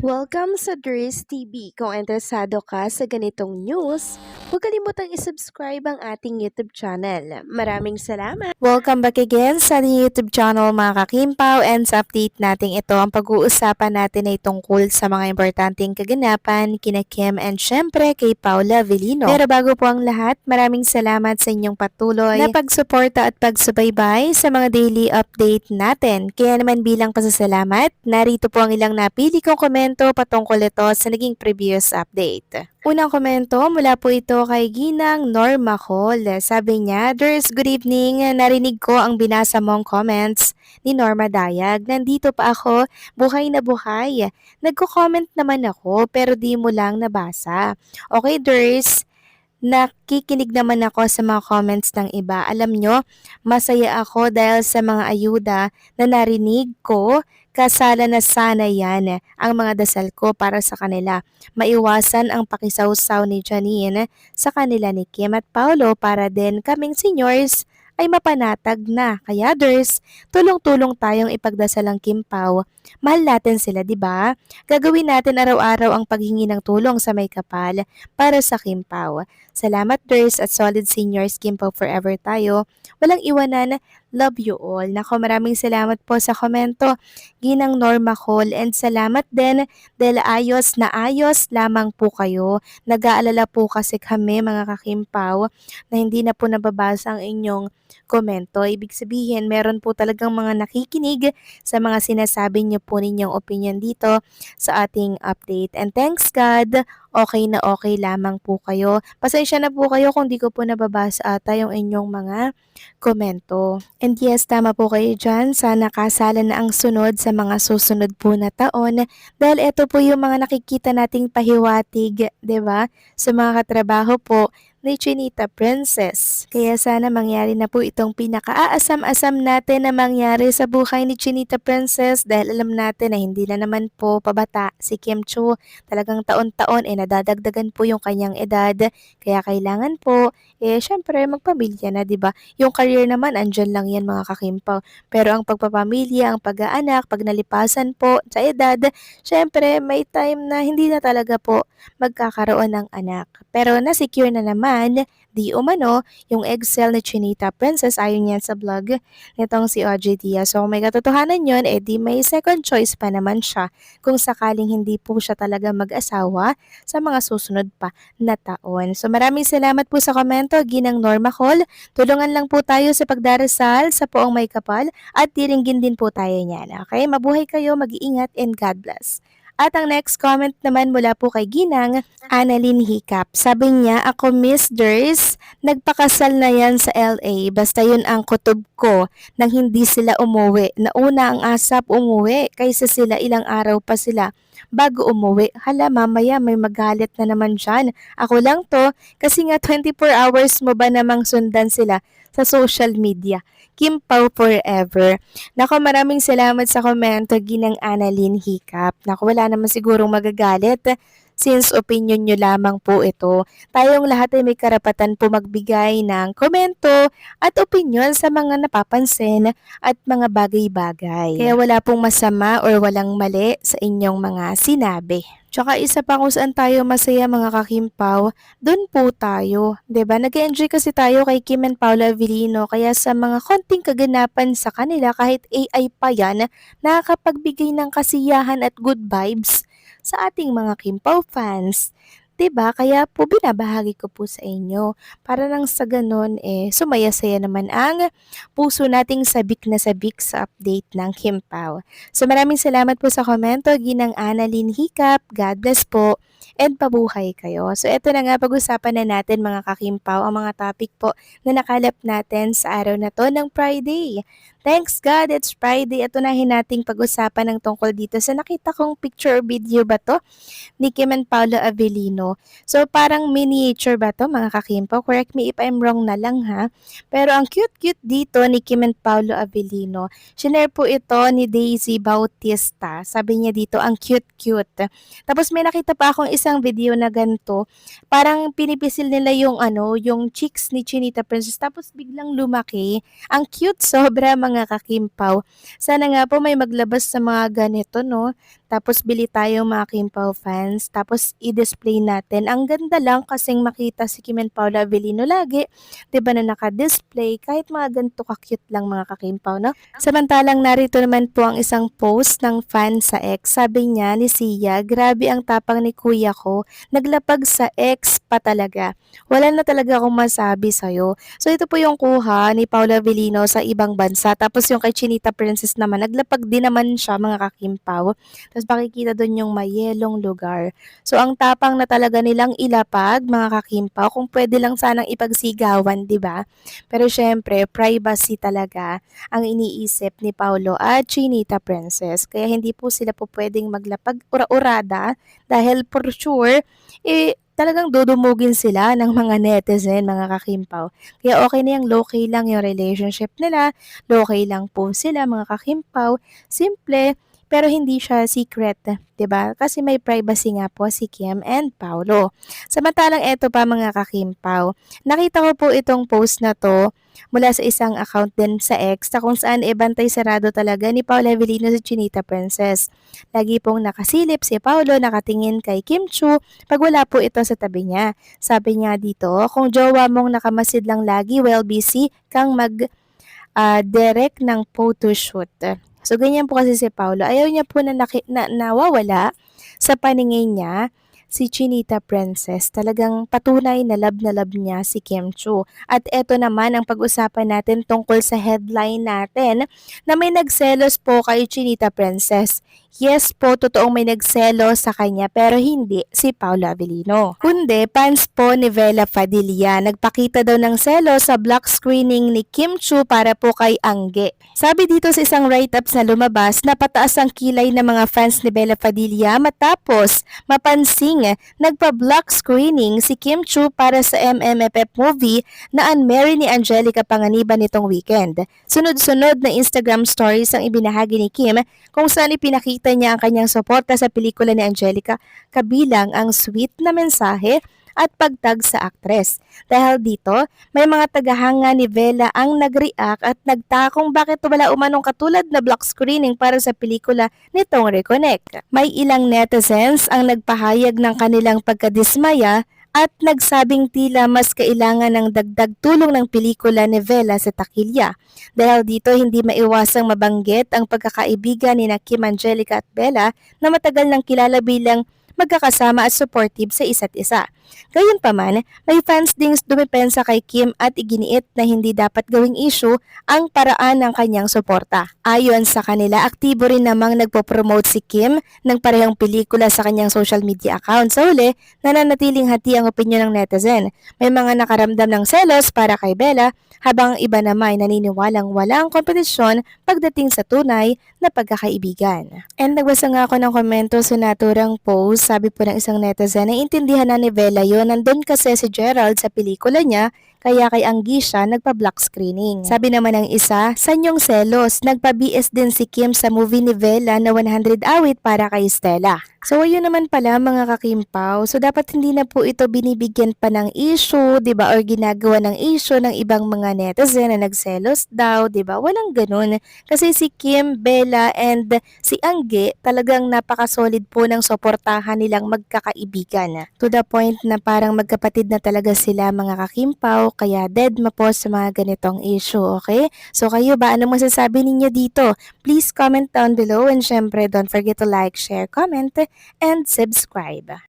Welcome sa Dries TV. Kung interesado ka sa ganitong news, huwag kalimutang isubscribe ang ating YouTube channel. Maraming salamat! Welcome back again sa ating YouTube channel mga kakimpaw, and sa update natin ito, ang pag-uusapan natin ay tungkol sa mga importanteng kaganapan kina Kim and syempre kay Paula Avellino. Pero bago po ang lahat, maraming salamat sa inyong patuloy na pagsuporta at pagsubaybay sa mga daily update natin. Kaya naman bilang pasasalamat, narito po ang ilang napili kong komento patungkol ito sa naging previous update. Unang komento mula po ito kay Ginang Norma Col. Sabi niya, "There's good evening. Narinig ko ang binasa mong comments ni Norma Dayag. Nandito pa ako, buhay na buhay. Nagko-comment naman ako pero di mo lang nabasa. Okay, Ders, nakikinig naman ako sa mga comments ng iba. Alam nyo, masaya ako dahil sa mga ayuda na narinig ko. Kasala na sana yan ang mga dasal ko para sa kanila. Maiwasan ang pakisawsaw ni Janine sa kanila ni Kim at Paolo para din kaming seniors ay mapanatag na. Kaya Ders, tulong-tulong tayong ipagdasal ang Kim Pao. Mahal natin sila, di ba? Gagawin natin araw-araw ang paghingi ng tulong sa may kapal para sa Kim Pao. Salamat Ders at solid seniors, Kim Pao forever tayo. Walang iwanan. Love you all." Nako, maraming salamat po sa komento, Ginang Norma Col, and salamat din dahil ayos na ayos lamang po kayo. Nag-aalala po kasi kami mga kakimpaw na hindi na po nababasa ang inyong komento. Ibig sabihin, meron po talagang mga nakikinig sa mga sinasabi niyo po ninyong opinion dito sa ating update. And thanks God, okay na okay lamang po kayo. Pasensya na po kayo kung di ko po nababasa ata yung inyong mga komento. And yes, tama po kayo dyan. Sana kasala na ang sunod sa mga susunod po na taon dahil ito po yung mga nakikita nating pahiwatig, 'di ba? Sa mga katrabaho po ni Chinita Princess. Kaya sana mangyari na po itong pinaka-aasam-asam natin na mangyari sa buhay ni Chinita Princess dahil alam natin na hindi na naman po pabata si Kim Chu. Talagang taon-taon nadadagdagan po yung kanyang edad. Kaya kailangan po syempre magpamilya na, 'di ba? Yung career naman andyan lang yan mga kakimpaw. Pero ang pagpapamilya, ang pag-aanak, pag nalipasan po sa edad, syempre may time na hindi na talaga po magkakaroon ng anak. Pero na-secure na naman, di umano, yung Excel ni Chinita Princess ayon yan sa vlog nitong si OJ Diaz. So kung may katotohanan yun, di may second choice pa naman siya kung sakaling hindi po siya talaga mag-asawa sa mga susunod pa na taon. So maraming salamat po sa komento, Ginang Norma Col. Tulungan lang po tayo sa pagdarasal sa poong may kapal at diringgin din po tayo niyan. Okay? Mabuhay kayo, mag-iingat, and God bless. At ang next comment naman mula po kay Ginang Annalyn Hicap. Sabi niya, "Ako Miss Ders, nagpakasal na yan sa LA. Basta yun ang kutob ko nang hindi sila umuwi. Nauna ang ASAP umuwi kaysa sila ilang araw pa sila bago umuwi. Hala, mamaya may magalit na naman dyan. Ako lang to kasi nga 24 hours mo ba namang sundan sila sa social media. Kim Pao forever." Nako, maraming salamat sa komento, Ginang Annalyn Hicap. Nako, wala naman sigurong magagalit since opinion nyo lamang po ito. Tayong lahat ay may karapatan po magbigay ng komento at opinion sa mga napapansin at mga bagay-bagay. Kaya wala pong masama or walang mali sa inyong mga sinabi. Tsaka isa pa kung saan tayo masaya mga kakimpaw, doon po tayo. 'Di ba? Nag-enjoy kasi tayo kay Kim and Paula Avellino, kaya sa mga konting kaganapan sa kanila kahit AI pa yan, nakakapagbigay ng kasiyahan at good vibes sa ating mga Kimpaw fans. 'Di ba? Kaya po binabahagi ko po sa inyo para nang sa ganun sumaya-saya naman ang puso nating sabik na sabik sa update ng Kimpaw. So maraming salamat po sa komento, Ginang Annalyn Hicap. God bless po and pabuhay kayo. So eto na nga, pag-usapan na natin mga kakimpaw ang mga topic po na nakalap natin sa araw na to ng Friday. Thanks God, it's Friday. At unahin nating pag-usapan ng tungkol dito sa nakita kong picture video ba to ni Kim and Paolo Avellino. So parang miniature ba to mga kakimpaw? Correct me if I'm wrong na lang ha. Pero ang cute-cute dito ni Kim and Paolo Avellino. Shinare po ito ni Daisy Bautista. Sabi niya dito, ang cute-cute. Tapos may nakita pa akong isang video na ganito. Parang pinipisil nila yung yung cheeks ni Chinita Princess. Tapos biglang lumaki. Ang cute sobra mga mga kakimpaw. Sana nga po may maglabas sa mga ganito, no? Tapos bili tayo mga Kimpaw fans. Tapos i-display natin. Ang ganda lang kasing makita si Kim and Paula Avellino lagi. 'Di ba na naka-display kahit mga ganito ka-cute lang mga kakimpaw, no? Samantalang narito naman po ang isang post ng fan sa ex. Sabi niya ni Sia, grabe ang tapang ni kuya ko. Naglapag sa ex pa talaga. Wala na talaga akong masabi sa'yo. So ito po yung kuha ni Paula Avellino sa ibang bansa. Tapos yung kay Chinita Princess naman, naglapag din naman siya mga kakimpaw. Tapos makikita doon yung mayelong lugar. So ang tapang na talaga nilang ilapag mga kakimpaw, kung pwede lang sanang ipagsigawan, di ba? Pero syempre, privacy talaga ang iniisip ni Paulo at Chinita Princess. Kaya hindi po sila po pwedeng maglapag ura-urada dahil for sure, talagang dudumugin sila ng mga netizen, mga kakimpaw. Kaya okay na yung low-key lang yung relationship nila, low-key lang po sila mga kakimpaw. Simple, pero hindi siya secret, 'di ba? Kasi may privacy nga po si Kim and Paulo. Samantalang eto pa mga kakimpaw, nakita ko po itong post na to mula sa isang account din sa X na kung saan bantay sarado talaga ni Paula Avellino si Chinita Princess. Lagi pong nakasilip si Paulo nakatingin kay Kim Chu pag wala po ito sa tabi niya. Sabi niya dito, kung jowa mong nakamasid lang lagi, well busy kang direct ng photoshoot. So, ganyan po kasi si Paulo. Ayaw niya po na, nawawala sa paningin niya si Chinita Princess. Talagang patunay na love niya si Kim Chu. At eto naman ang pag-usapan natin tungkol sa headline natin na may nagselos po kay Chinita Princess. Yes po, totoong may nagselos sa kanya pero hindi si Paolo Avellino. Kundi, fans po ni Bella Padilla. Nagpakita daw ng selos sa block screening ni Kim Chu para po kay Angge. Sabi dito sa isang write-ups na lumabas, napataas ang kilay ng mga fans ni Bella Padilla matapos mapansing nagpa-block screening si Kim Chu para sa MMFF movie na Unmarried ni Angelica Panganiban nitong weekend. Sunod-sunod na Instagram stories ang ibinahagi ni Kim kung saan ipinakita niya ang kanyang suporta sa pelikula ni Angelica kabilang ang sweet na mensahe at pagtag sa aktres. Dahil dito, may mga tagahanga ni Bella ang nag-react at nagtakong bakit wala umanong katulad na block screening para sa pelikula nitong Reconnect. May ilang netizens ang nagpahayag ng kanilang pagkadismaya at nagsabing tila mas kailangan ng dagdag tulong ng pelikula ni Bella sa takilya. Dahil dito hindi maiwasang mabanggit ang pagkakaibigan ni Kim Angelica at Bella na matagal nang kilala bilang magkakasama at supportive sa isa't isa. Gayunpaman, may fans ding dumepensa kay Kim at iginiit na hindi dapat gawing issue ang paraan ng kanyang suporta. Ayon sa kanila, aktibo rin namang nagpo-promote si Kim ng parehong pelikula sa kanyang social media account. Sa huli, nananatiling hati ang opinyon ng netizen. May mga nakaramdam ng selos para kay Bella, habang iba naman ay naniniwalang walang kompetisyon pagdating sa tunay na pagkakaibigan. And nagbasa nga ako ng komento sa naturang post, sabi po ng isang netizen, naiintindihan na ni Bella yun, nandun kasi si Gerald sa pelikula niya, kaya kay Anggi siya nagpa-block screening. Sabi naman ng isa, san yung selos? Nagpa-BS din si Kim sa movie ni Bella na 100 awit para kay Stella. So ayun naman pala mga kakimpaw, so dapat hindi na po ito binibigyan pa ng issue, 'di ba? Or ginagawa ng issue ng ibang mga netizen na nagselos daw, 'di ba? Walang ganun. Kasi si Kim, Bella and si Angge talagang napaka-solid po ng suportahan nilang magkakaibigan. To the point na parang magkapatid na talaga sila mga kakimpaw, kaya dead ma po sa mga ganitong issue, okay? So kayo ba, ano masasabi ninyo dito? Please comment down below and syempre don't forget to like, share, comment, and subscribe.